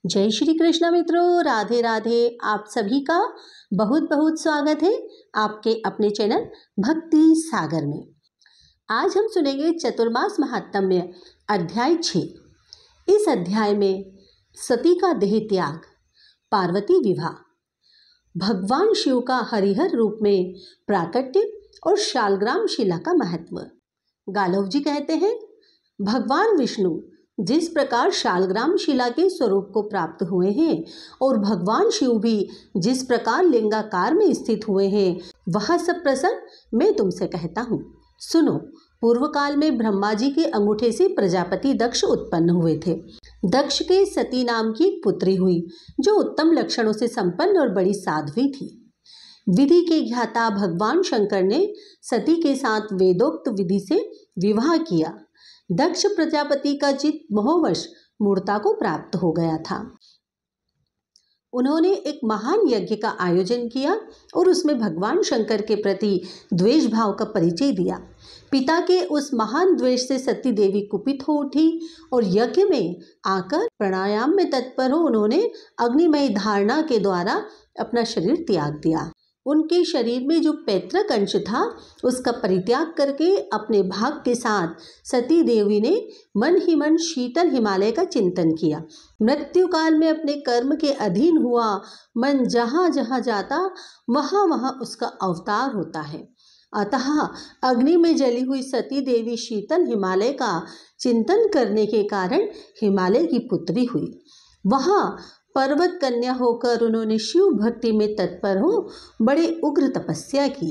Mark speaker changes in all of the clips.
Speaker 1: जय श्री कृष्ण मित्रों, राधे राधे। आप सभी का बहुत बहुत स्वागत है आपके अपने चैनल भक्ति सागर में। आज हम सुनेंगे चतुर्मास महात्म्य अध्याय 6। इस अध्याय में सती का देह त्याग, पार्वती विवाह, भगवान शिव का हरिहर रूप में प्राकट्य और शालग्राम शिला का महत्व। गालव जी कहते हैं, भगवान विष्णु जिस प्रकार शालग्राम शिला के स्वरूप को प्राप्त हुए हैं और भगवान शिव भी जिस प्रकार लिंगाकार में स्थित हुए हैं, वह सब प्रसंग मैं तुमसे कहता हूँ। सुनो। पूर्व काल में ब्रह्मा जी के अंगूठे से प्रजापति दक्ष उत्पन्न हुए थे। दक्ष के सती नाम की एक पुत्री हुई, जो उत्तम लक्षणों से संपन्न और बड़ी साध्वी थी। विधि के ज्ञाता भगवान शंकर ने सती के साथ वेदोक्त विधि से विवाह किया। दक्ष प्रजापति का चित्त मोहवश मूर्ता को प्राप्त हो गया था। उन्होंने एक महान यज्ञ का आयोजन किया और उसमें भगवान शंकर के प्रति द्वेष भाव का परिचय दिया। पिता के उस महान द्वेष से सती देवी कुपित हो उठी और यज्ञ में आकर प्राणायाम में तत्पर हो उन्होंने अग्निमय धारणा के द्वारा अपना शरीर त्याग दिया। उनके शरीर में जो पैतृक अंश था उसका परित्याग करके अपने भाग के साथ सती देवी ने मन ही मन शीतल हिमालय का चिंतन किया। मृत्यु काल में अपने कर्म के अधीन हुआ मन जहाँ जहाँ जाता वहाँ वहाँ उसका अवतार होता है। अतः अग्नि में जली हुई सती देवी शीतल हिमालय का चिंतन करने के कारण हिमालय की पुत्री हुई। वहाँ पर्वत कन्या होकर उन्होंने शिव भक्ति में तत्पर हो बड़े उग्र तपस्या की।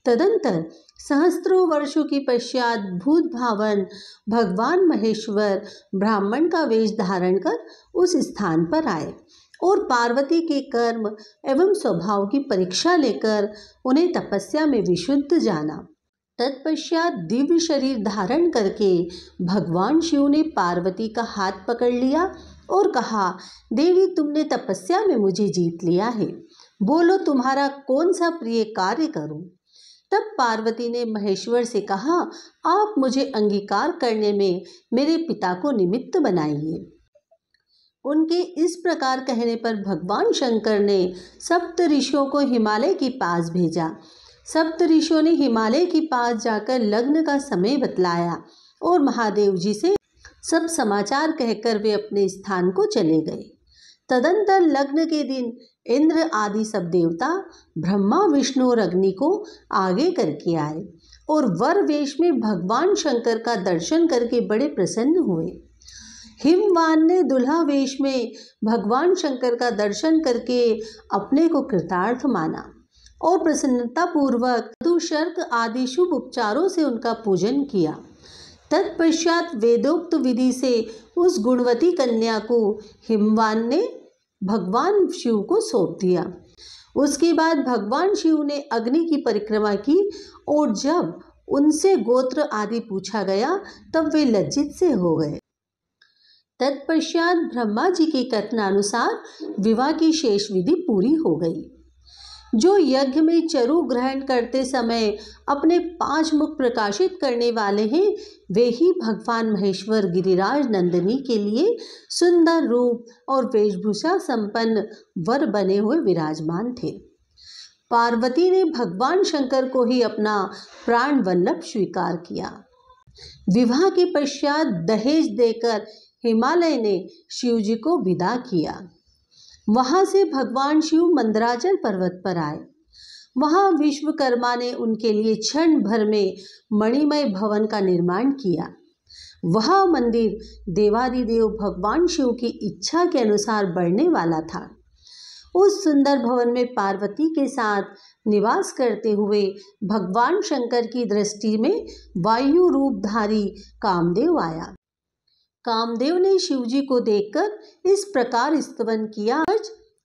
Speaker 1: तदंतर सहस्त्रों वर्षों के पश्चात भूत भावन भगवान महेश्वर ब्राह्मण का वेश धारण कर उस स्थान पर आए और पार्वती के कर्म एवं स्वभाव की परीक्षा लेकर उन्हें तपस्या में विशुद्ध जाना। तत्पश्चात दिव्य शरीर धारण करके भगवान शिव ने पार्वती का हाथ पकड़ लिया और कहा, देवी तुमने तपस्या में मुझे जीत लिया है, बोलो तुम्हारा कौन सा प्रिय कार्य करूं। तब पार्वती ने महेश्वर से कहा, आप मुझे अंगीकार करने में मेरे पिता को निमित्त बनाइए। उनके इस प्रकार कहने पर भगवान शंकर ने सप्त ऋषियों को हिमालय के पास भेजा। सप्त ऋषियों ने हिमालय के पास जाकर लग्न का समय बतलाया और महादेव जी से सब समाचार कहकर वे अपने स्थान को चले गए। तदंतर लग्न के दिन इंद्र आदि सब देवता ब्रह्मा विष्णु और अग्नि को आगे करके आए और वर वेश में भगवान शंकर का दर्शन करके बड़े प्रसन्न हुए। हिमवान ने दुल्हा वेश में भगवान शंकर का दर्शन करके अपने को कृतार्थ माना और प्रसन्नता पूर्वक दुशर्क आदि शुभ उपचारों से उनका पूजन किया। तत्पश्चात वेदोक्त विधि से उस गुणवती कन्या को हिमवान ने भगवान शिव को सौंप दिया। उसके बाद भगवान शिव ने अग्नि की परिक्रमा की और जब उनसे गोत्र आदि पूछा गया तब वे लज्जित से हो गए। तत्पश्चात ब्रह्मा जी के कथनानुसार विवाह की शेष विधि पूरी हो गई। जो यज्ञ में चरु ग्रहण करते समय अपने 5 मुख प्रकाशित करने वाले हैं, वे ही भगवान महेश्वर गिरिराज नंदिनी के लिए सुंदर रूप और वेशभूषा संपन्न वर बने हुए विराजमान थे। पार्वती ने भगवान शंकर को ही अपना प्राण वल्लभ स्वीकार किया। विवाह के पश्चात दहेज देकर हिमालय ने शिव जी को विदा किया। वहां से भगवान शिव मंदराचल पर्वत पर आए। वहां विश्वकर्मा ने उनके लिए क्षण भर में मणिमय भवन का निर्माण किया। वह मंदिर देवादिदेव भगवान शिव की इच्छा के अनुसार बढ़ने वाला था। उस सुंदर भवन में पार्वती के साथ निवास करते हुए भगवान शंकर की दृष्टि में वायु रूपधारी कामदेव आया। कामदेव ने शिवजी को देखकर इस प्रकार स्तवन किया,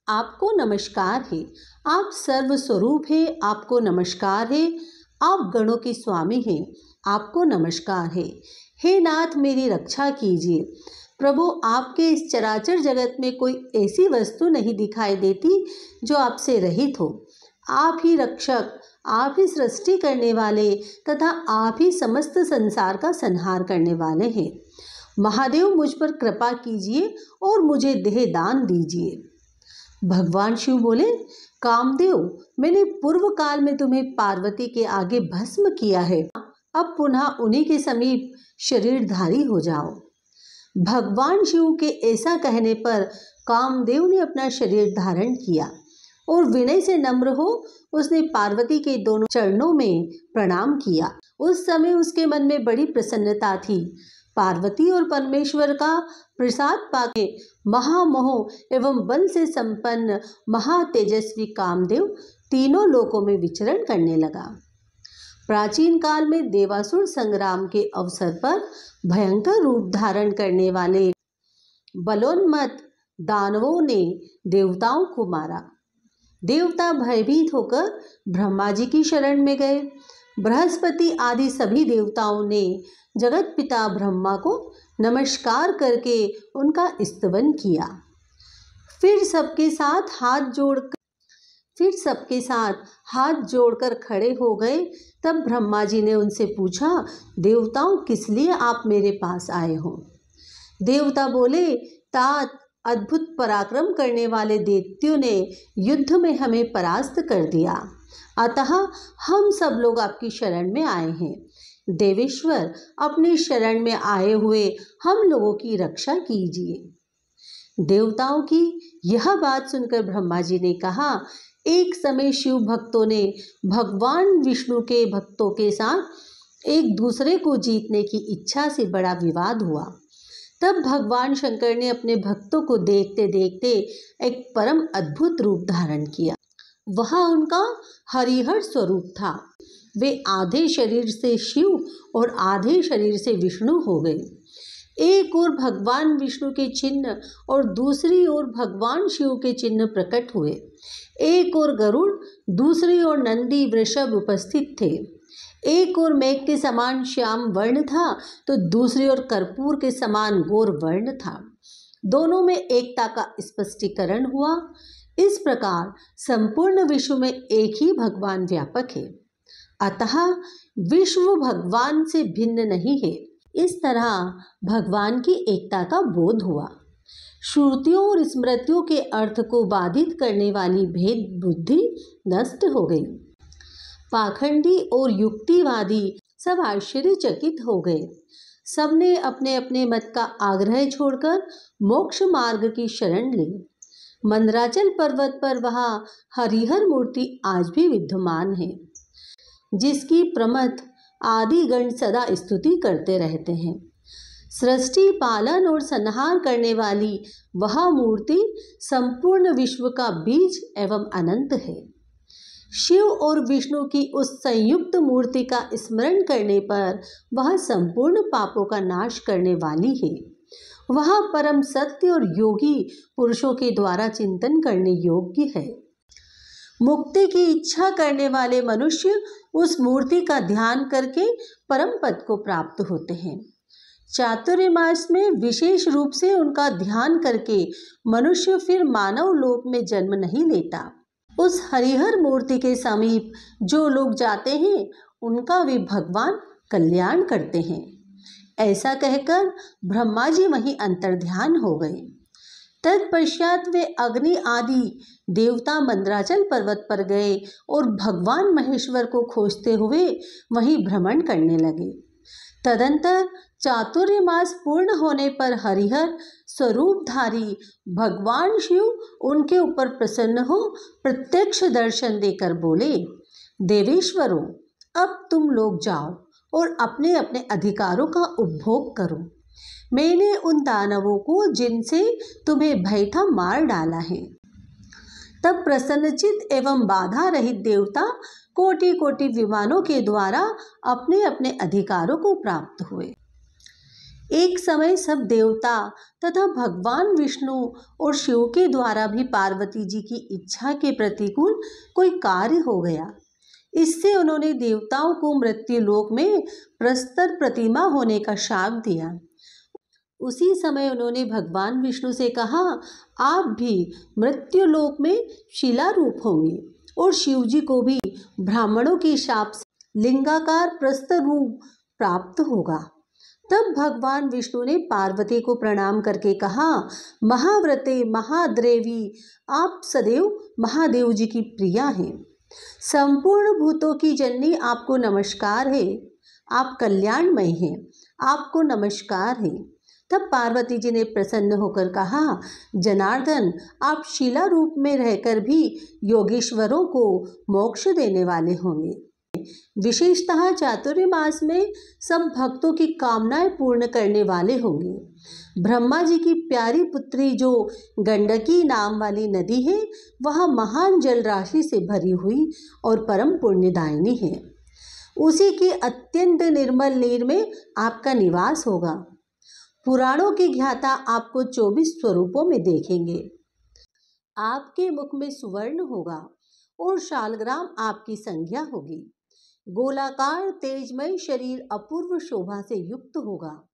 Speaker 1: आपको नमस्कार है, आप सर्वस्वरूप है, आपको नमस्कार है, आप गणों के स्वामी हैं, आपको नमस्कार है। हे नाथ मेरी रक्षा कीजिए। प्रभु आपके इस चराचर जगत में कोई ऐसी वस्तु नहीं दिखाई देती जो आपसे रहित हो। आप ही रक्षक, आप ही सृष्टि करने वाले तथा आप ही समस्त संसार का संहार करने वाले हैं। महादेव मुझ पर कृपा कीजिए और मुझे देह दान दीजिए। भगवान शिव बोले, कामदेव, मैंने पूर्व काल में तुम्हें पार्वती के आगे भस्म किया है, अब पुनः उन्हीं के समीप शरीरधारी हो जाओ। भगवान शिव के ऐसा कहने पर कामदेव ने अपना शरीर धारण किया और विनय से नम्र हो उसने पार्वती के दोनों चरणों में प्रणाम किया। उस समय उसके मन में बड़ी प्रसन्नता थी। पार्वती और परमेश्वर का प्रसाद पाके महामोह एवं बल से संपन्न महातेजस्वी कामदेव तीनों लोकों में विचरण करने लगा। प्राचीन काल में देवासुर संग्राम के अवसर पर भयंकर रूप धारण करने वाले बलोन्मत्त दानवों ने देवताओं को मारा। देवता भयभीत होकर ब्रह्मा जी की शरण में गए। बृहस्पति आदि सभी देवताओं ने जगत पिता ब्रह्मा को नमस्कार करके उनका स्तवन किया। फिर सबके साथ हाथ जोड़कर खड़े हो गए। तब ब्रह्मा जी ने उनसे पूछा, देवताओं, किस लिए आप मेरे पास आए हो? देवता बोले, तात, अद्भुत पराक्रम करने वाले दैत्यों ने युद्ध में हमें परास्त कर दिया, अतः हम सब लोग आपकी शरण में आए हैं। देवेश्वर, अपनी शरण में आए हुए हम लोगों की रक्षा कीजिए। देवताओं की यह बात सुनकर ब्रह्मा जी ने कहा, एक समय शिव भक्तों ने भगवान विष्णु के भक्तों के साथ एक दूसरे को जीतने की इच्छा से बड़ा विवाद हुआ। तब भगवान शंकर ने अपने भक्तों को देखते देखते एक परम अद्भुत रूप धारण किया। वह उनका हरिहर स्वरूप था। वे आधे शरीर से शिव और आधे शरीर से विष्णु हो गए। एक ओर भगवान विष्णु के चिन्ह और दूसरी ओर भगवान शिव के चिन्ह प्रकट हुए। एक ओर गरुड़, दूसरी ओर नंदी वृषभ उपस्थित थे। एक ओर मेघ के समान श्याम वर्ण था तो दूसरी ओर कर्पूर के समान गौर वर्ण था। दोनों में एकता का स्पष्टीकरण हुआ। इस प्रकार संपूर्ण विश्व में एक ही भगवान व्यापक है, अतः विश्व भगवान से भिन्न नहीं है। इस तरह भगवान की एकता का बोध हुआ। श्रुतियों और स्मृतियों के अर्थ को बाधित करने वाली भेद बुद्धि नष्ट हो गई। पाखंडी और युक्तिवादी सब आश्चर्यचकित हो गए। सबने अपने अपने मत का आग्रह छोड़कर मोक्ष मार्ग की शरण ली। मंदराचल पर्वत पर वहाँ हरिहर मूर्ति आज भी विद्यमान है, जिसकी प्रमथ आदि गण सदा स्तुति करते रहते हैं। सृष्टि पालन और संहार करने वाली वह मूर्ति संपूर्ण विश्व का बीज एवं अनंत है। शिव और विष्णु की उस संयुक्त मूर्ति का स्मरण करने पर वह संपूर्ण पापों का नाश करने वाली है। वह परम सत्य और योगी पुरुषों के द्वारा चिंतन करने योग्य है। मुक्ति की इच्छा करने वाले मनुष्य उस मूर्ति का ध्यान करके परम पद को प्राप्त होते हैं। चातुर्मास में विशेष रूप से उनका ध्यान करके मनुष्य फिर मानव लोक में जन्म नहीं लेता। उस हरिहर मूर्ति के समीप जो लोग जाते हैं उनका वे भगवान कल्याण करते हैं। ऐसा कहकर ब्रह्मा जी वहीं अंतर्ध्यान हो गए। तत्पश्चात वे अग्नि आदि देवता मंदराचल पर्वत पर गए और भगवान महेश्वर को खोजते हुए वहीं भ्रमण करने लगे। तदंतर चातुर्मास पूर्ण होने पर हरिहर स्वरूपधारी भगवान शिव उनके ऊपर प्रसन्न हो प्रत्यक्ष दर्शन देकर बोले, देवेश्वरों, अब तुम लोग जाओ और अपने अपने अधिकारों का उपभोग करो। मैंने उन दानवों को जिनसे तुम्हें भय था मार डाला है। तब प्रसन्नचित एवं बाधा रहित देवता कोटि कोटि विमानों के द्वारा अपने अपने अधिकारों को प्राप्त हुए। एक समय सब देवता तथा भगवान विष्णु और शिव के द्वारा भी पार्वती जी की इच्छा के प्रतिकूल कोई कार्य हो गया। इससे उन्होंने देवताओं को मृत्युलोक में प्रस्तर प्रतिमा होने का शाप दिया। उसी समय उन्होंने भगवान विष्णु से कहा, आप भी मृत्युलोक में शिलारूप होंगे और शिव जी को भी ब्राह्मणों के शाप से लिंगाकार प्रस्तर रूप प्राप्त होगा। तब भगवान विष्णु ने पार्वती को प्रणाम करके कहा, महाव्रते महाद्रेवी, आप सदैव महादेव जी की प्रिया हैं। संपूर्ण भूतों की जननी आपको नमस्कार है। आप कल्याणमय हैं, आपको नमस्कार है। तब पार्वती जी ने प्रसन्न होकर कहा, जनार्दन, आप शीला रूप में रहकर भी योगेश्वरों को मोक्ष देने वाले होंगे। विशेषतः चातुर्मास में सब भक्तों की कामनाएं पूर्ण करने वाले होंगे। ब्रह्मा जी की प्यारी पुत्री जो गंडकी नाम वाली नदी है, वह महान जल राशि से भरी हुई और परम पुण्यदायिनी है। उसी की अत्यंत निर्मल नीर में आपका निवास होगा। पुराणों के ज्ञाता आपको 24 स्वरूपों में देखेंगे। आपके मुख में सुवर्ण होगा और शालग्राम आपकी संज्ञा होगी। गोलाकार तेजमय शरीर अपूर्व शोभा से युक्त होगा।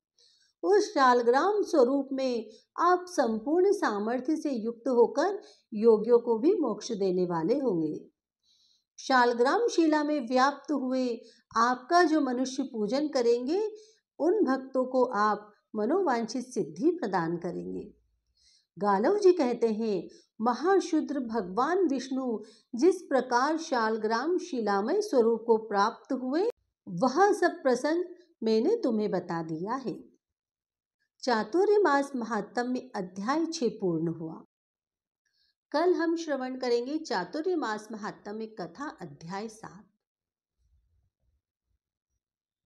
Speaker 1: उस शालग्राम स्वरूप में आप संपूर्ण सामर्थ्य से युक्त होकर योगियों को भी मोक्ष देने वाले होंगे। शालग्राम शिला में व्याप्त हुए आपका जो मनुष्य पूजन करेंगे, उन भक्तों को आप मनोवांछित सिद्धि प्रदान करेंगे। गालव जी कहते हैं, महाशूद्र भगवान विष्णु जिस प्रकार शालग्राम शिलामय स्वरूप को प्राप्त हुए, वह सब प्रसंग मैंने तुम्हें बता दिया है। चातुर्मास महात्म्य अध्याय 6 पूर्ण हुआ। कल हम श्रवण करेंगे चातुर्मास महात्म्य कथा अध्याय 7।